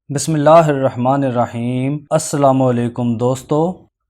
بسم اللہ الرحمن الرحیم۔ السلام علیکم دوستو،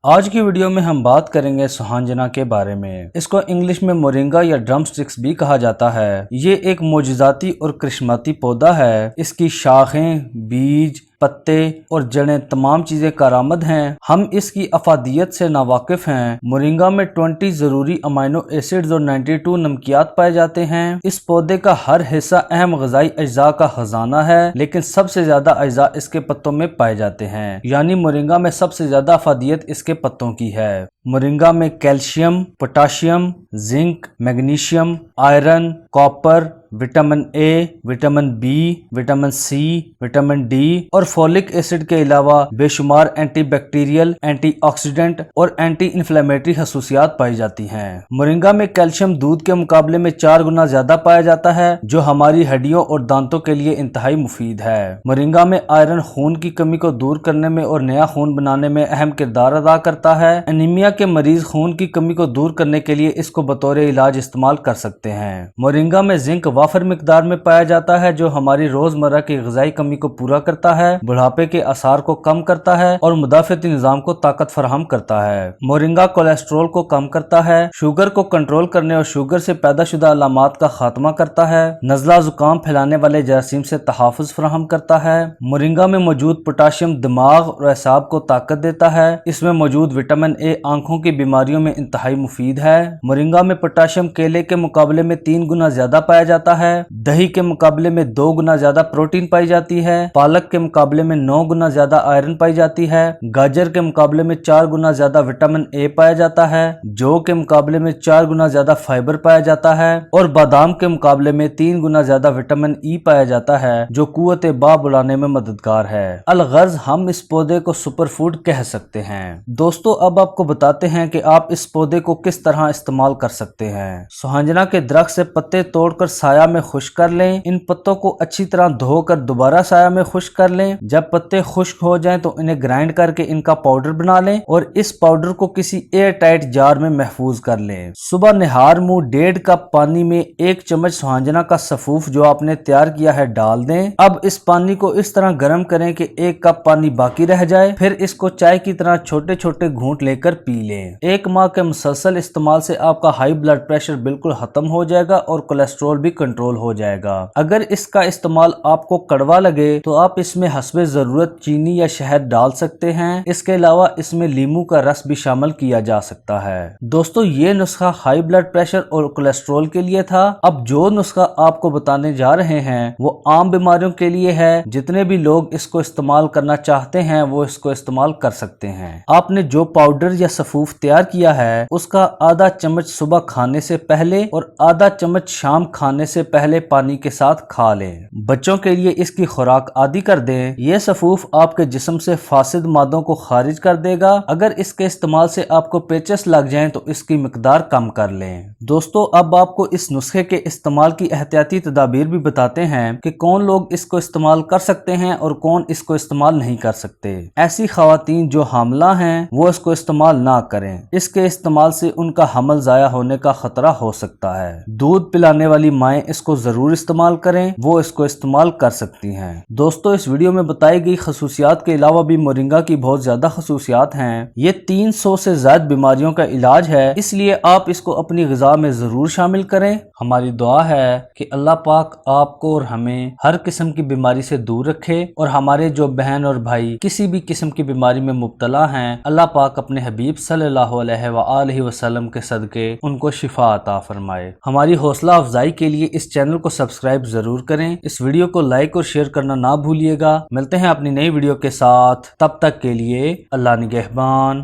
آج کی ویڈیو میں ہم بات کریں گے سوہانجنا کے بارے میں۔ اس کو انگلش میں مورنگا یا ڈرم سٹکس بھی کہا جاتا ہے۔ یہ ایک معجزاتی اور کرشماتی پودا ہے۔ اس کی شاخیں، بیج، پتے اور جڑیں تمام چیزیں کارآمد ہیں۔ ہم اس کی افادیت سے ناواقف ہیں۔ مورنگا میں 20 ضروری امینو ایسڈز اور 92 نمکیات پائے جاتے ہیں۔ اس پودے کا ہر حصہ اہم غذائی اجزاء کا خزانہ ہے، لیکن سب سے زیادہ اجزاء اس کے پتوں میں پائے جاتے ہیں، یعنی مورنگا میں سب سے زیادہ افادیت اس کے پتوں کی ہے۔ مورنگا میں calcium, potassium, zinc, magnesium, iron, copper, vitamin A, vitamin B, vitamin C, vitamin D اور فولک ایسڈ کے علاوہ بے شمار اینٹی بیکٹیریل، اینٹی آکسیڈنٹ اور اینٹی انفلیمیٹری خصوصیات پائی جاتی ہیں۔ مورنگا میں کیلشیم دودھ کے مقابلے میں 4 گنا زیادہ پایا جاتا ہے، جو ہماری ہڈیوں اور دانتوں کے لیے انتہائی مفید ہے۔ مورنگا میں آئرن خون کی کمی کو دور کرنے میں اور نیا خون بنانے میں اہم کردار ادا کرتا ہے۔ انیمیا کے مریض خون کی کمی کو دور کرنے کے لیے اس کو بطور علاج استعمال کر سکتے ہیں۔ مورنگا میں زنک وافر مقدار میں پایا جاتا ہے، جو ہماری روزمرہ کی غذائی کمی کو پورا کرتا ہے، بڑھاپے کے آثار کو کم کرتا ہے اور مدافعتی نظام کو طاقت فراہم کرتا ہے۔ مورنگا کولیسٹرول کو کم کرتا ہے، شوگر کو کنٹرول کرنے اور شوگر سے پیدا شدہ علامات کا خاتمہ کرتا ہے، نزلہ زکام پھیلانے والے جراثیم سے تحفظ فراہم کرتا ہے۔ مورنگا میں موجود پوٹاشیم دماغ اور اعصاب کو طاقت دیتا ہے۔ اس میں موجود وٹامن اے آنکھوں کی بیماریوں میں انتہائی مفید ہے۔ مورنگا میں پوٹاشیم کیلے کے مقابلے میں 3 گنا زیادہ پایا جاتا ہے، دہی کے مقابلے میں 2 گنا زیادہ پروٹین پائی جاتی ہے، پالک کے مقابلے میں 9 گنا زیادہ آئرن پائی جاتی ہے، گاجر کے مقابلے میں 4 گنا زیادہ وٹامن اے پایا جاتا ہے، جو کے مقابلے میں 4 گنا زیادہ فائبر پایا جاتا ہے اور بادام کے مقابلے میں 3 گنا زیادہ وٹامن ای پایا جاتا ہے، جو قوت باہ بڑھانے میں مددگار ہے۔ الغرض ہم اس پودے کو سپر فوڈ کہہ سکتے ہیں۔ دوستو، اب آپ کو بتاتے ہیں کہ آپ اس پودے کو کس طرح استعمال کر سکتے ہیں۔ سوہانجنا کے درخت سے پتے توڑ کر سایہ میں خشک کر لیں۔ ان پتوں کو اچھی طرح دھو کر دوبارہ سایہ میں خشک کر لیں۔ جب پتے خشک ہو جائیں تو انہیں گرائنڈ کر کے ان کا پاؤڈر بنا لیں اور اس پاؤڈر کو کسی ایئر ٹائٹ جار میں محفوظ کر لیں۔ صبح نہار منہ 1.5 کپ پانی میں 1 چمچ سوہانجنا کا سفوف جو آپ نے تیار کیا ہے ڈال دیں۔ اب اس پانی کو اس طرح گرم کریں کہ 1 کپ پانی باقی رہ جائے، پھر اس کو چائے کی طرح چھوٹے چھوٹے گھونٹ لے کر پی لیں۔ 1 ماہ کے مسلسل استعمال سے آپ کا ہائی بلڈ پریشر بالکل ختم ہو جائے گا اور کولیسٹرول بھی کنٹرول ہو جائے گا۔ اگر اس کا استعمال آپ کو کڑوا لگے تو آپ اس میں حسب ضرورت چینی یا شہد ڈال سکتے ہیں۔ اس کے علاوہ اس میں لیموں کا رس بھی شامل کیا جا سکتا ہے۔ دوستو، یہ نسخہ ہائی بلڈ پریشر اور کولیسٹرول کے لیے تھا۔ اب جو نسخہ آپ کو بتانے جا رہے ہیں وہ عام بیماریوں کے لیے ہے۔ جتنے بھی لوگ اس کو استعمال کرنا چاہتے ہیں وہ اس کو استعمال کر سکتے ہیں۔ آپ نے جو پاؤڈر یا سفوف تیار کیا ہے اس کا آدھا چمچ صبح کھانے سے پہلے اور آدھا چمچ شام کھانے سے پہلے پانی کے ساتھ کھا لیں۔ بچوں کے لیے اس کی خوراک عادی کر دیں۔ یہ سفوف آپ کے جسم سے فاسد مادوں کو خارج کر دے گا۔ اگر اس کے استعمال سے آپ کو پیچس لگ جائیں تو اس کی مقدار کم کر لیں۔ دوستو، اب آپ کو اس نسخے کے استعمال کی احتیاطی تدابیر بھی بتاتے ہیں کہ کون لوگ اس کو استعمال کر سکتے ہیں اور کون اس کو استعمال نہیں کر سکتے۔ ایسی خواتین جو حاملہ ہیں وہ اس کو استعمال نہ کریں۔ اس کے استعمال سے ان کا حمل ضائع ہونے کا خطرہ ہو سکتا ہے۔ دودھ پلانے والی مائیں اس کو ضرور استعمال کریں، وہ اس کو استعمال کر سکتی ہیں۔ دوستو، اس ویڈیو میں بتائی گئی خصوصیات کے علاوہ بھی مورنگا کی بہت زیادہ خصوصیات ہیں۔ یہ 300 سے زائد بیماریوں کا علاج ہے، اس لیے آپ اس کو اپنی غذا میں ضرور شامل کریں۔ ہماری دعا ہے کہ اللہ پاک آپ کو اور ہمیں ہر قسم کی بیماری سے دور رکھے، اور ہمارے جو بہن اور بھائی کسی بھی قسم کی بیماری میں مبتلا ہیں، اللہ پاک اپنے حبیب صلی اللہ علیہ وآلہ وسلم کے صدقے ان کو شفا عطا فرمائے۔ ہماری حوصلہ افزائی کے لیے اس چینل کو سبسکرائب ضرور کریں۔ اس ویڈیو کو لائک اور شیئر کرنا نہ بھولیے گا۔ ملتے ہیں اپنی نئی ویڈیو کے ساتھ، تب تک کے لیے اللہ نگہبان۔